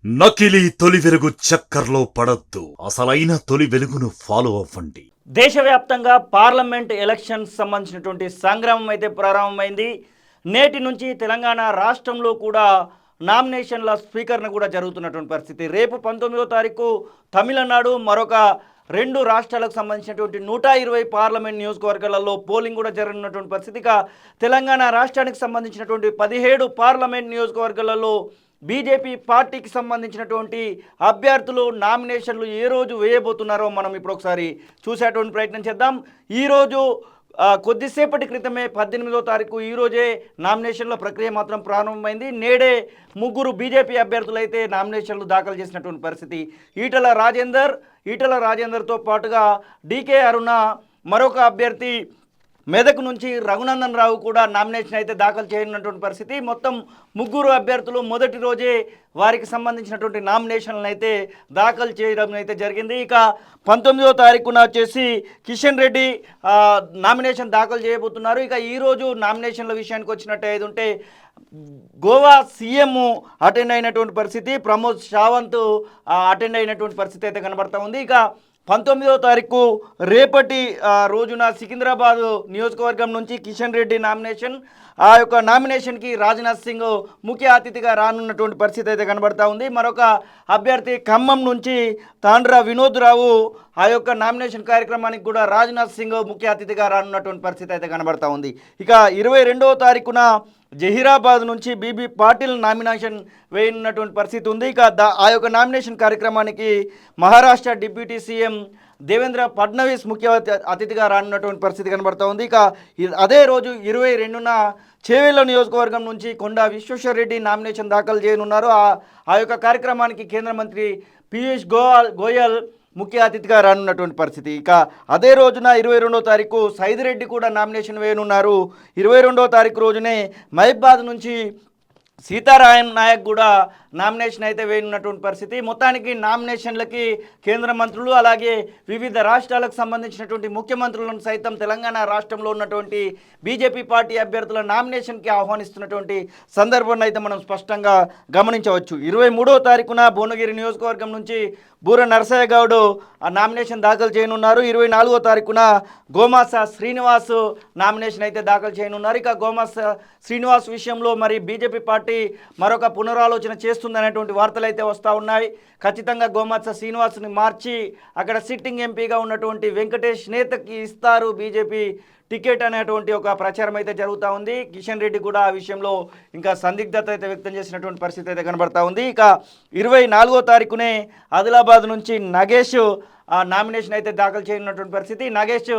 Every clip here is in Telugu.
నకిలీ తొలి వెలుగు చక్కర్లో పడద్దు, అసలైన తొలి వెలుగును ఫాలో అవ్వండి. దేశవ్యాప్తంగా పార్లమెంట్ ఎలక్షన్స్ సంబంధించినటువంటి సంగ్రామం అయితే ప్రారంభమైంది. నేటి నుంచి తెలంగాణ రాష్ట్రంలో కూడా నామినేషన్ల స్వీకరణ కూడా జరుగుతున్నటువంటి పరిస్థితి. రేపు 19వ తారీఖు తమిళనాడు, మరొక 2 రాష్ట్రాలకు సంబంధించినటువంటి 120 పార్లమెంట్ నియోజకవర్గాలలో పోలింగ్ కూడా జరగనున్నటువంటి పరిస్థితి. ఇక తెలంగాణ రాష్ట్రానికి సంబంధించినటువంటి 17 పార్లమెంట్ నియోజకవర్గాలలో బీజేపీ పార్టీకి సంబంధించినటువంటి అభ్యర్థులు నామినేషన్లు ఏ రోజు వేయబోతున్నారో మనం ఇప్పుడు ఒకసారి చూసేటువంటి ప్రయత్నం చేద్దాం. ఈరోజు కొద్దిసేపటి క్రితమే 18వ తారీఖు ఈరోజే నామినేషన్ల ప్రక్రియ మాత్రం ప్రారంభమైంది. నేడే 3 బీజేపీ అభ్యర్థులు అయితే నామినేషన్లు దాఖలు చేసినటువంటి పరిస్థితి. ఈటల రాజేందర్తో పాటుగా డీకే అరుణ, మరొక అభ్యర్థి మెదక్ నుంచి రఘునందన్ రావు కూడా నామినేషన్ అయితే దాఖలు చేయనున్నటువంటి పరిస్థితి. మొత్తం 3 అభ్యర్థులు మొదటి రోజే వారికి సంబంధించినటువంటి నామినేషన్లను అయితే దాఖలు చేయడం అయితే జరిగింది. ఇక 19వ తారీఖున వచ్చేసి కిషన్ రెడ్డి నామినేషన్ దాఖలు చేయబోతున్నారు. ఇక ఈరోజు నామినేషన్ల విషయానికి వచ్చినట్టు ఏదుంటే గోవా సీఎం అటెండ్ అయినటువంటి పరిస్థితి, ప్రమోద్ సావంత్ అటెండ్ అయినటువంటి పరిస్థితి అయితే కనబడతా ఉంది. ఇక 19వ తారీఖు రేపటి రోజున సికింద్రాబాద్ నియోజకవర్గం నుంచి కిషన్ రెడ్డి నామినేషన్, ఆ యొక్క నామినేషన్కి రాజ్నాథ్ సింగ్ ముఖ్య అతిథిగా రానున్నటువంటి పరిస్థితి అయితే కనబడతా ఉంది. మరొక అభ్యర్థి ఖమ్మం నుంచి తాండ్ర వినోద్ రావు, ఆ యొక్క నామినేషన్ కార్యక్రమానికి కూడా రాజ్నాథ్ సింగ్ ముఖ్య అతిథిగా రానున్నటువంటి పరిస్థితి అయితే కనబడతా ఉంది. ఇక 22వ తారీఖున జహీరాబాద్ నుంచి బీబీ పాటిల్ నామినేషన్ వేయనున్నటువంటి పరిస్థితి ఉంది. ఇక ఆ యొక్క నామినేషన్ కార్యక్రమానికి మహారాష్ట్ర డిప్యూటీ సీఎం దేవేంద్ర ఫడ్నవీస్ ముఖ్య అతిథిగా రానున్నటువంటి పరిస్థితి కనబడతా ఉంది. ఇక అదే రోజు 22న చేవెళ్ళ నియోజకవర్గం నుంచి కొండా విశ్వేశ్వరరెడ్డి నామినేషన్ దాఖలు చేయనున్నారు. ఆ యొక్క కార్యక్రమానికి కేంద్ర మంత్రి పీయూష్ గోయల్ ముఖ్య అతిథిగా రానున్నటువంటి పరిస్థితి. ఇక అదే రోజున 22వ తారీఖు సైదిరెడ్డి కూడా నామినేషన్ వేయనున్నారు. 22వ తారీఖు రోజునే మహబాద్ నుంచి సీతారాం నాయక్ కూడా నామినేషన్ అయితే వేయనున్నటువంటి పరిస్థితి. మొత్తానికి నామినేషన్లకి కేంద్ర మంత్రులు, అలాగే వివిధ రాష్ట్రాలకు సంబంధించినటువంటి ముఖ్యమంత్రులను సైతం తెలంగాణ రాష్ట్రంలో ఉన్నటువంటి బీజేపీ పార్టీ అభ్యర్థుల నామినేషన్కి ఆహ్వానిస్తున్నటువంటి సందర్భాన్ని అయితే మనం స్పష్టంగా గమనించవచ్చు. 23వ తారీఖున భువనగిరి నియోజకవర్గం నుంచి బూర నరసయ్య గౌడ్ నామినేషన్ దాఖలు చేయనున్నారు. 24వ తారీఖున గోమాస శ్రీనివాస్ నామినేషన్ అయితే దాఖలు చేయనున్నారు. ఇక గోమాస శ్రీనివాస్ విషయంలో మరి బీజేపీ పార్టీ మరొక పునరాలోచన చేస్తుందనేటువంటి వార్తలు అయితే వస్తూ ఉన్నాయి. ఖచ్చితంగా గోమాస శ్రీనివాస్ని మార్చి అక్కడ సిట్టింగ్ ఎంపీగా ఉన్నటువంటి వెంకటేష్ నేతకి ఇస్తారు బీజేపీ టికెట్ అనేటువంటి ఒక ప్రచారం అయితే జరుగుతూ ఉంది. కిషన్ రెడ్డి కూడా ఆ విషయంలో ఇంకా సందిగ్ధత అయితే వ్యక్తం చేసినటువంటి పరిస్థితి అయితే కనబడతా ఉంది. ఇక 24వ తారీఖునే ఆదిలాబాద్ నుంచి నగేష్ నామినేషన్ అయితే దాఖలు చేయనున్నటువంటి పరిస్థితి. నగేష్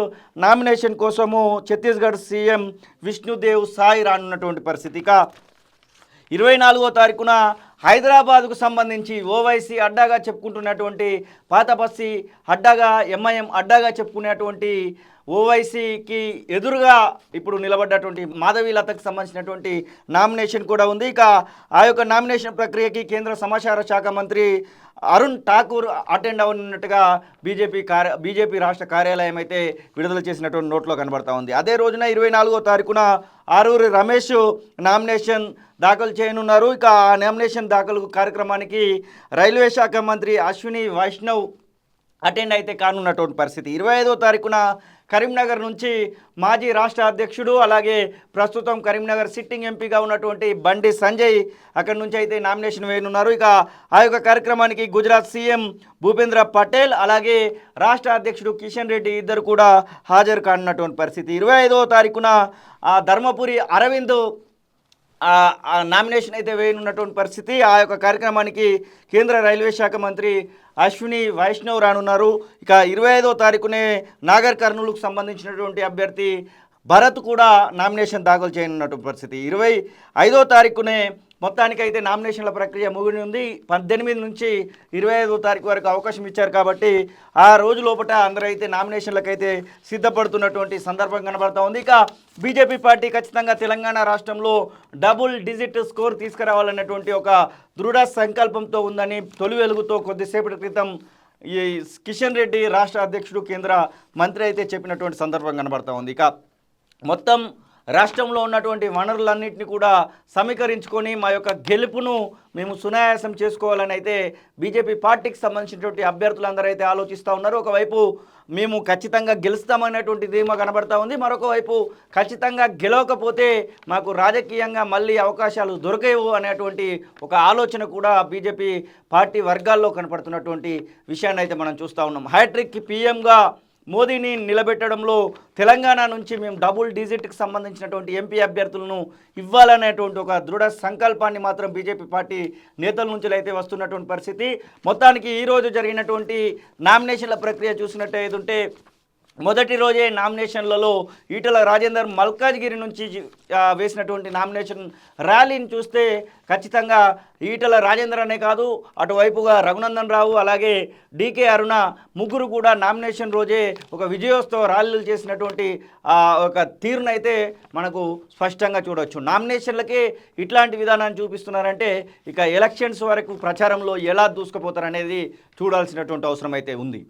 నామినేషన్ కోసము ఛత్తీస్గఢ్ సీఎం విష్ణుదేవ్ సాయ్ రానున్నటువంటి పరిస్థితి. ఇక 24వ తారీఖున హైదరాబాద్కు సంబంధించి ఓవైసీ అడ్డాగా చెప్పుకుంటున్నటువంటి పాతబస్తీ అడ్డాగా, ఎంఐఎం అడ్డాగా చెప్పుకునేటువంటి ఓవైసీకి ఎదురుగా ఇప్పుడు నిలబడ్డటువంటి మాధవీలతకు సంబంధించినటువంటి నామినేషన్ కూడా ఉంది. ఇక ఆ యొక్క నామినేషన్ ప్రక్రియకి కేంద్ర సమాచార శాఖ మంత్రి అరుణ్ ఠాకూర్ అటెండ్ అవుతున్నట్టుగా బీజేపీ రాష్ట్ర కార్యాలయం అయితే విడుదల చేసినటువంటి నోట్లో కనబడతా ఉంది. అదే రోజున 24వ తారీఖున ఆరూరి రమేష్ నామినేషన్ దాఖలు చేయనున్నారు. ఇక ఆ నామినేషన్ దాఖలు కార్యక్రమానికి రైల్వే శాఖ మంత్రి అశ్విని వైష్ణవ్ అటెండ్ అయితే కానున్నటువంటి పరిస్థితి. 25వ తారీఖున కరీంనగర్ నుంచి మాజీ రాష్ట్ర అధ్యక్షుడు, అలాగే ప్రస్తుతం కరీంనగర్ సిట్టింగ్ ఎంపీగా ఉన్నటువంటి బండి సంజయ్ అక్కడి నుంచి అయితే నామినేషన్ వేయనున్నారు. ఇక ఆ యొక్క కార్యక్రమానికి గుజరాత్ సీఎం భూపేంద్ర పటేల్, అలాగే రాష్ట్ర అధ్యక్షుడు కిషన్ రెడ్డి ఇద్దరు కూడా హాజరు కానున్నటువంటి పరిస్థితి. 25వ తారీఖున ధర్మపురి అరవింద్ నామినేషన్ అయితే వేయనున్నటువంటి పరిస్థితి. ఆ యొక్క కార్యక్రమానికి కేంద్ర రైల్వే శాఖ మంత్రి అశ్విని వైష్ణవ్ రానున్నారు. ఇక 25వ తారీఖునే నాగర్ కర్నూలుకు సంబంధించినటువంటి అభ్యర్థి భరత్ కూడా నామినేషన్ దాఖలు చేయనున్నటువంటి పరిస్థితి. 25వ తారీఖునే మొత్తానికైతే నామినేషన్ల ప్రక్రియ ముగిని ఉంది. 18 నుంచి 25వ తారీఖు వరకు అవకాశం ఇచ్చారు కాబట్టి ఆ రోజు లోపల అందరూ అయితే నామినేషన్లకైతే సిద్ధపడుతున్నటువంటి సందర్భం కనబడతా ఉంది. ఇక బీజేపీ పార్టీ ఖచ్చితంగా తెలంగాణ రాష్ట్రంలో డబుల్ డిజిట్ స్కోర్ తీసుకురావాలన్నటువంటి ఒక దృఢ సంకల్పంతో ఉందని తొలి వెలుగుతో కొద్దిసేపటి క్రితం ఈ కిషన్ రెడ్డి రాష్ట్ర అధ్యక్షుడు కేంద్ర మంత్రి అయితే చెప్పినటువంటి సందర్భం కనబడతా ఉంది. ఇక మొత్తం రాష్ట్రంలో ఉన్నటువంటి వనరులన్నింటినీ కూడా సమీకరించుకొని మా యొక్క గెలుపును మేము సునాయాసం చేసుకోవాలని అయితే బీజేపీ పార్టీకి సంబంధించినటువంటి అభ్యర్థులందరూ అయితే ఆలోచిస్తూ ఉన్నారు. ఒకవైపు మేము ఖచ్చితంగా గెలుస్తామనేటువంటి ధీమా కనబడతా ఉంది, మరొక వైపు ఖచ్చితంగా గెలవకపోతే మాకు రాజకీయంగా మళ్ళీ అవకాశాలు దొరకవు అనేటువంటి ఒక ఆలోచన కూడా బీజేపీ పార్టీ వర్గాల్లో కనపడుతున్నటువంటి విషయాన్ని అయితే మనం చూస్తూ ఉన్నాం. హ్యాట్రిక్ పీఎంగా మోదీని నిలబెట్టడంలో తెలంగాణ నుంచి మేము డబుల్ డిజిట్కి సంబంధించినటువంటి ఎంపీ అభ్యర్థులను ఇవ్వాలనేటువంటి ఒక దృఢ సంకల్పాన్ని మాత్రం బీజేపీ పార్టీ నేతల నుంచి అయితే వస్తున్నటువంటి పరిస్థితి. మొత్తానికి ఈరోజు జరిగినటువంటి నామినేషన్ల ప్రక్రియ చూసినట్టయితే మొదటి రోజే నామినేషన్లలో ఈటల రాజేందర్ మల్కాజ్గిరి నుంచి వేసినటువంటి నామినేషన్ ర్యాలీని చూస్తే ఖచ్చితంగా ఈటల రాజేందర్ అనే కాదు, అటువైపుగా రఘునందన్ రావు అలాగే డీకే అరుణ ముగ్గురు కూడా నామినేషన్ రోజే ఒక విజయోత్సవ ర్యాలీలు చేసినటువంటి ఒక తీరునైతే మనకు స్పష్టంగా చూడవచ్చు. నామినేషన్లకే ఇట్లాంటి విధానాన్ని చూపిస్తున్నారంటే ఇక ఎలక్షన్స్ వరకు ప్రచారంలో ఎలా దూసుకుపోతారనేది చూడాల్సినటువంటి అవసరం అయితే ఉంది.